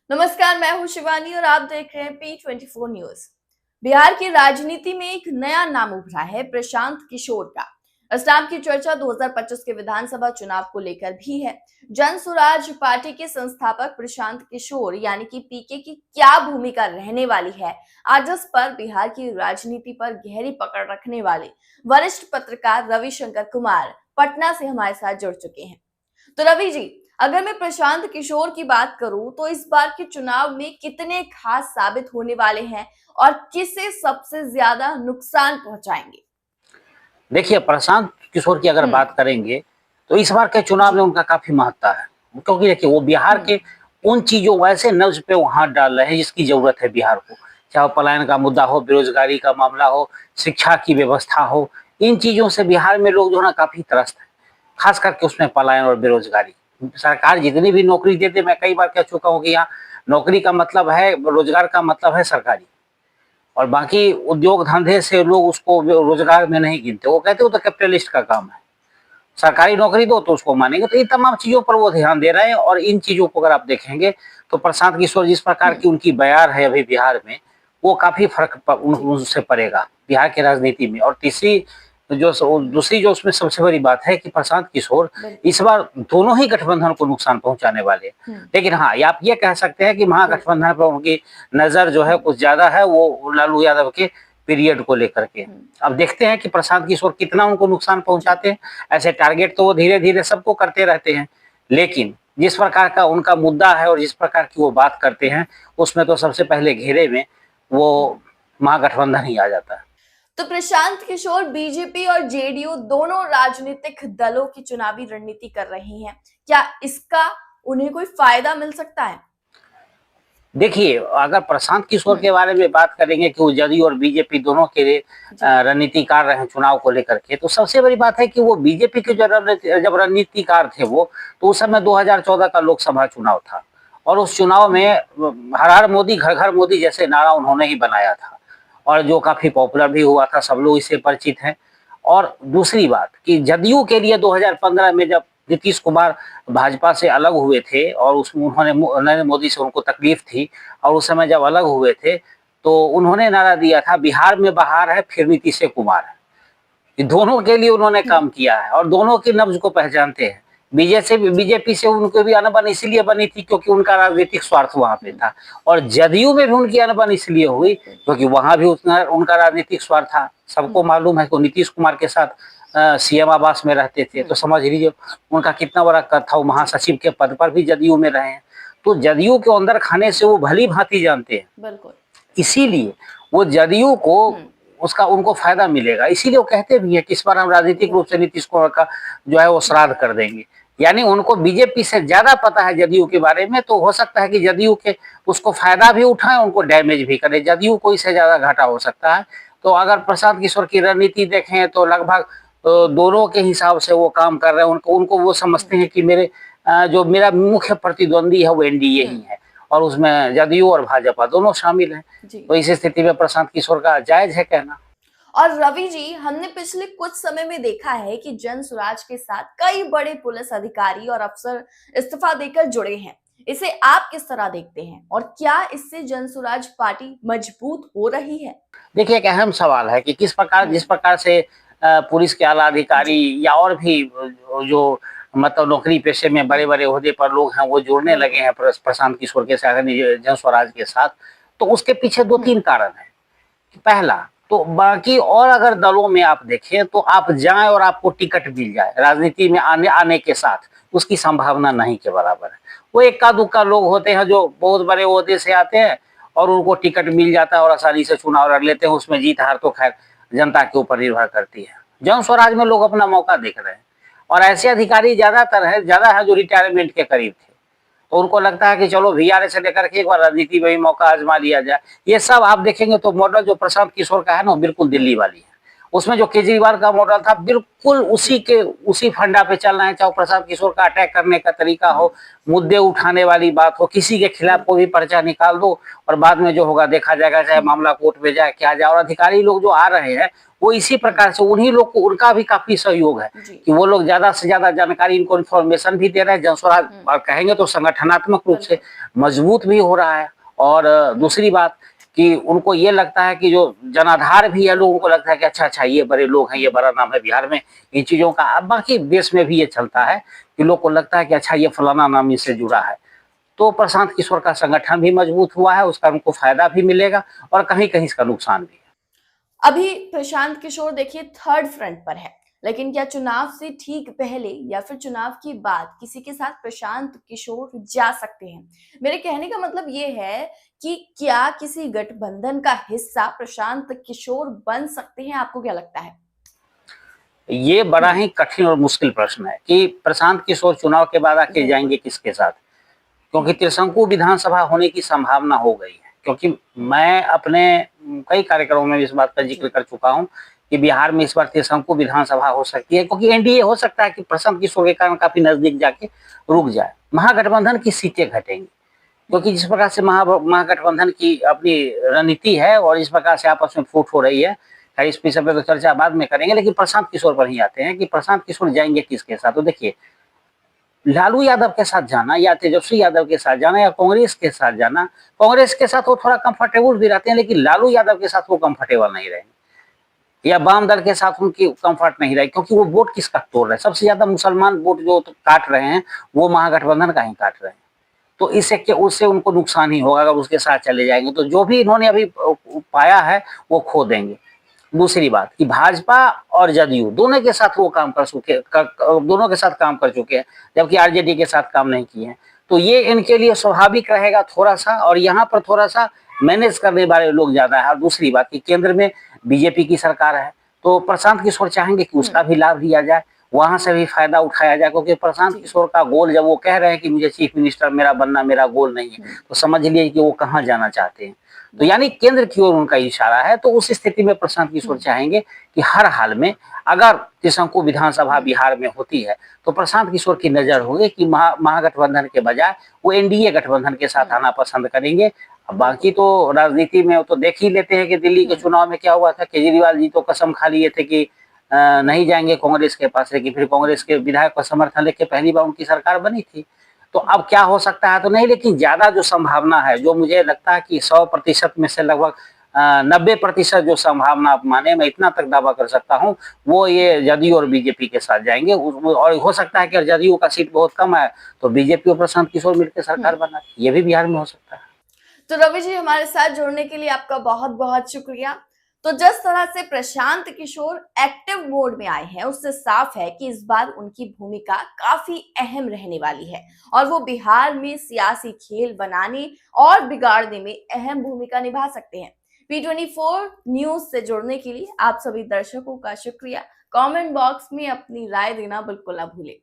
नमस्कार, मैं हूं शिवानी और आप देख रहे हैं P24 न्यूज। बिहार की राजनीति में एक नया नाम उभरा है, प्रशांत किशोर का। इस नाम की चर्चा 2025 के विधानसभा चुनाव को लेकर भी है। जन स्वराज पार्टी के संस्थापक प्रशांत किशोर यानी कि पीके की क्या भूमिका रहने वाली है, आज इस पर बिहार की राजनीति पर गहरी पकड़ रखने वाले वरिष्ठ पत्रकार रविशंकर कुमार पटना से हमारे साथ जुड़ चुके हैं। तो रवि जी, अगर मैं प्रशांत किशोर की बात करूं तो इस बार के चुनाव में कितने खास साबित होने वाले हैं और किसे सबसे ज्यादा नुकसान पहुंचाएंगे? देखिए, प्रशांत किशोर की अगर बात करेंगे तो इस बार के चुनाव में जी। उनका काफी महत्ता है, क्योंकि देखिए वो बिहार के उन चीजों वैसे नब्ज पे वो हाथ डाल रहे हैं जिसकी जरूरत है बिहार को। चाहे पलायन का मुद्दा हो, बेरोजगारी का मामला हो, शिक्षा की व्यवस्था हो, इन चीजों से बिहार में लोग जो है ना काफी त्रस्त है। खास करके उसमें पलायन और बेरोजगारी। सरकार जितनी भी नौकरी देते, मैं कई बार कह चुका हूँ कि यहाँ नौकरी का मतलब है, रोजगार का मतलब है सरकारी, और बाकी उद्योग धंधे से लोग उसको रोजगार में नहीं गिनते। वो कहते हो तो कैपिटलिस्ट का काम है, सरकारी नौकरी दो तो उसको मानेंगे। तो इन तमाम चीजों पर वो ध्यान दे रहे हैं, और इन चीजों को अगर आप देखेंगे तो प्रशांत किशोर जिस प्रकार की उनकी बयार है अभी बिहार में, वो काफी फर्क उनसे पड़ेगा बिहार की राजनीति में। और तीसरी दूसरी जो उसमें सबसे बड़ी बात है कि प्रशांत किशोर इस बार दोनों ही गठबंधन को नुकसान पहुंचाने वाले हैं। लेकिन हाँ, आप ये कह सकते हैं कि महागठबंधन पर उनकी नजर जो है कुछ ज्यादा है, वो लालू यादव के पीरियड को लेकर के। अब देखते हैं कि प्रशांत किशोर कितना उनको नुकसान पहुंचाते हैं। ऐसे टारगेट तो वो धीरे धीरे सबको करते रहते हैं, लेकिन जिस प्रकार का उनका मुद्दा है और जिस प्रकार की वो बात करते हैं, उसमें तो सबसे पहले घेरे में वो महागठबंधन ही आ जाता है। तो प्रशांत किशोर बीजेपी और जेडीयू दोनों राजनीतिक दलों की चुनावी रणनीति कर रही हैं। क्या इसका उन्हें कोई फायदा मिल सकता है? देखिए, अगर प्रशांत किशोर के बारे में बात करेंगे कि वो जदयू और बीजेपी दोनों के लिए रणनीतिकार रहे चुनाव को लेकर के, तो सबसे बड़ी बात है कि वो बीजेपी के जब रणनीतिकार थे वो, तो उस समय 2014 का लोकसभा चुनाव था, और उस चुनाव में हर हर मोदी घर घर मोदी जैसे नारा उन्होंने ही बनाया था, और जो काफी पॉपुलर भी हुआ था, सब लोग इससे परिचित हैं। और दूसरी बात कि जदयू के लिए 2015 में जब नीतीश कुमार भाजपा से अलग हुए थे, और उसमें उन्होंने नरेंद्र मोदी से उनको तकलीफ थी, और उस समय जब अलग हुए थे तो उन्होंने नारा दिया था, बिहार में बहार है फिर नीतीश कुमार है। ये दोनों के लिए उन्होंने काम किया है और दोनों की नब्ज को पहचानते हैं। बीजेपी से उनको भी अनबन इसलिए बनी थी क्योंकि उनका राजनीतिक स्वार्थ वहां पे था, और जदयू में भी उनकी अनबन इसलिए हुई क्योंकि वहां भी उनका राजनीतिक स्वार्थ था। सबको मालूम है कि नीतीश कुमार के साथ सीएम आवास में रहते थे, तो समझ लीजिए उनका कितना बड़ा कद था। वो महासचिव के पद पर भी जदयू में रहे हैं, तो जदयू के अंदर खाने से वो भली भांति जानते हैं। बिल्कुल। इसीलिए वो जदयू को उसका उनको फायदा मिलेगा, इसीलिए वो कहते भी है कि इस बार हम राजनीतिक रूप से नीतीश कुमार का जो है वो श्राद्ध कर देंगे। यानी उनको बीजेपी से ज्यादा पता है जदयू के बारे में, तो हो सकता है कि जदयू के उसको फायदा भी उठाए, उनको डैमेज भी करे, जदयू को इससे ज्यादा घाटा हो सकता है। तो अगर प्रशांत किशोर की रणनीति देखें तो लगभग दोनों के हिसाब से वो काम कर रहे हैं। उनको उनको वो समझते हैं कि जो मेरा मुख्य प्रतिद्वंदी है वो एनडीए ही है, और उसमें जदयू और भाजपा दोनों शामिल हैं। तो इस स्थिति में प्रशांत किशोर का जायज है कहना। और रवि जी, हमने पिछले कुछ समय में देखा है कि जन स्वराज के साथ कई बड़े पुलिस अधिकारी और अफसर इस्तीफा देकर जुड़े हैं। इसे आप किस तरह देखते हैं और क्या इससे जन स्वराज पार्टी मजबूत हो रही है? देखिए, एक अहम सवाल है कि जिस प्रकार से पुलिस के आला अधिकारी या और भी जो मतलब नौकरी पेशे में बड़े बड़े ओहदे पर लोग हैं वो जुड़ने लगे हैं प्रशांत किशोर के साथ, जन स्वराज के साथ, तो उसके पीछे दो तीन कारण है। पहला तो बाकी और अगर दलों में आप देखें तो आप जाएं और आपको टिकट मिल जाए, राजनीति में आने के साथ उसकी संभावना नहीं के बराबर है। वो इक्का दुक्का लोग होते हैं जो बहुत बड़े ओहदे से आते हैं और उनको टिकट मिल जाता है और आसानी से चुनाव लड़ लेते हैं। उसमें जीत हार तो खैर जनता के ऊपर निर्भर करती है। जन स्वराज में लोग अपना मौका देख रहे हैं, और ऐसे अधिकारी ज्यादा है जो रिटायरमेंट के करीब थे, तो उनको लगता है कि चलो वीआरए से लेकर के एक बार राजनीति में भी मौका आजमा लिया जाए। ये सब आप देखेंगे तो मॉडल जो प्रशांत किशोर का है ना, बिल्कुल दिल्ली वाली है। उसमें जो केजरीवाल का मॉडल था बिल्कुल उसी फंडा पे चल रहे हैं, चाहे प्रशांत किशोर का अटैक करने का तरीका हो, मुद्दे उठाने वाली बात हो, किसी के खिलाफ कोई भी पर्चा निकाल दो और बाद में जो होगा देखा जाएगा, चाहे मामला कोर्ट में जाए क्या जाए। और अधिकारी लोग जो आ रहे हैं वो इसी प्रकार से, उन्हीं लोग को उनका भी काफी सहयोग है कि वो लोग ज्यादा से ज्यादा जानकारी, इनको इन्फॉर्मेशन भी दे रहे हैं। जनस्वराज कहेंगे तो संगठनात्मक रूप से मजबूत भी हो रहा है। और दूसरी बात कि उनको ये लगता है कि जो जनाधार भी है, लोगों को लगता है कि अच्छा ये बड़े लोग हैं, ये बड़ा नाम है बिहार में इन चीजों का। अब बाकी देश में भी ये चलता है कि लोग को लगता है कि अच्छा ये फलाना नाम इससे जुड़ा है। तो प्रशांत किशोर का संगठन भी मजबूत हुआ है, उसका उनको फायदा भी मिलेगा और कहीं कहीं इसका नुकसान भी है। अभी प्रशांत किशोर देखिए थर्ड फ्रंट पर है, लेकिन क्या चुनाव से ठीक पहले या फिर चुनाव के बाद किसी के साथ प्रशांत किशोर जा सकते हैं? मेरे कहने का मतलब ये है कि क्या किसी गठबंधन का हिस्सा प्रशांत किशोर बन सकते हैं? आपको क्या लगता है? ये बड़ा ही कठिन और मुश्किल प्रश्न है कि प्रशांत किशोर चुनाव के बाद आके जाएंगे किसके साथ, क्योंकि त्रिशंकु विधानसभा होने की संभावना हो गई है। क्योंकि मैं अपने कई कार्यक्रमों में इस बात का जिक्र कर चुका हूं कि बिहार में इस बार त्रिशंकु विधानसभा हो सकती है, क्योंकि एनडीए हो सकता है कि प्रशांत किशोर के कारण काफी नजदीक जाके रुक जाए। महागठबंधन की सीटें घटेंगी, क्योंकि जिस प्रकार से महागठबंधन की अपनी रणनीति है और इस प्रकार से आपस में फूट हो रही है, इस विषय पर तो चर्चा बाद में करेंगे। लेकिन प्रशांत किशोर पर ही आते हैं कि प्रशांत किशोर जाएंगे किसके साथ। तो देखिए, लालू यादव के साथ जाना या तेजस्वी यादव के साथ जाना या कांग्रेस के साथ जाना, कांग्रेस के साथ वो थोड़ा कंफर्टेबल भी रहते हैं, लेकिन लालू यादव के साथ वो कंफर्टेबल नहीं रहेंगे, या वाम दल के साथ उनकी कंफर्ट नहीं रहेगी, क्योंकि वो वोट किसका तोड़ रहे हैं। सबसे ज्यादा मुसलमान वोट जो काट रहे हैं वो महागठबंधन का ही काट रहे हैं। तो इससे उससे उनको नुकसान ही होगा अगर उसके साथ चले जाएंगे। तो जो भी इन्होंने अभी पाया है वो खो देंगे। दूसरी बात कि भाजपा और जदयू दोनों के साथ वो काम कर चुके, दोनों के साथ काम कर चुके हैं, जबकि आरजेडी के साथ काम नहीं किए हैं। तो ये इनके लिए स्वाभाविक रहेगा थोड़ा सा, और यहाँ पर थोड़ा सा मैनेज करने वाले लोग ज्यादा है। और दूसरी बात कि केंद्र में बीजेपी की सरकार है, तो प्रशांत किशोर चाहेंगे कि उसका भी लाभ लिया जाए, वहां से भी फायदा उठाया जाए। क्योंकि प्रशांत किशोर का गोल, जब वो कह रहे हैं कि मुझे चीफ मिनिस्टर मेरा बनना मेरा गोल नहीं है, तो समझ लीजिए कि वो कहाँ जाना चाहते हैं। तो यानी केंद्र की ओर उनका इशारा है। तो उस स्थिति में प्रशांत किशोर चाहेंगे कि हर हाल में अगर त्रिशंकु विधानसभा बिहार में होती है तो प्रशांत किशोर की नजर होगी कि महागठबंधन के बजाय वो एनडीए गठबंधन के साथ आना पसंद करेंगे। अब बाकी तो राजनीति में तो देख ही लेते हैं कि दिल्ली के चुनाव में क्या हुआ था। केजरीवाल जी तो कसम खा लिए थे कि नहीं जाएंगे कांग्रेस के पास, लेकिन फिर कांग्रेस के विधायक का समर्थन लेके पहली बार उनकी सरकार बनी थी। तो अब क्या हो सकता है तो नहीं, लेकिन ज्यादा जो संभावना है, जो मुझे लगता है कि 100% में से लगभग 90% जो संभावना आप माने, मैं इतना तक दावा कर सकता हूँ, वो ये जदयू और बीजेपी के साथ जाएंगे। और हो सकता है कि जदयू का सीट बहुत कम है तो बीजेपी और प्रशांत किशोर मिलकर सरकार बना, ये भी बिहार में हो सकता है। तो रवि जी, हमारे साथ जुड़ने के लिए आपका बहुत बहुत शुक्रिया। तो जिस तरह से प्रशांत किशोर एक्टिव मोड में आए हैं, उससे साफ है कि इस बार उनकी भूमिका काफी अहम रहने वाली है और वो बिहार में सियासी खेल बनाने और बिगाड़ने में अहम भूमिका निभा सकते हैं। P24 न्यूज से जुड़ने के लिए आप सभी दर्शकों का शुक्रिया। कमेंट बॉक्स में अपनी राय देना बिल्कुल ना भूलें।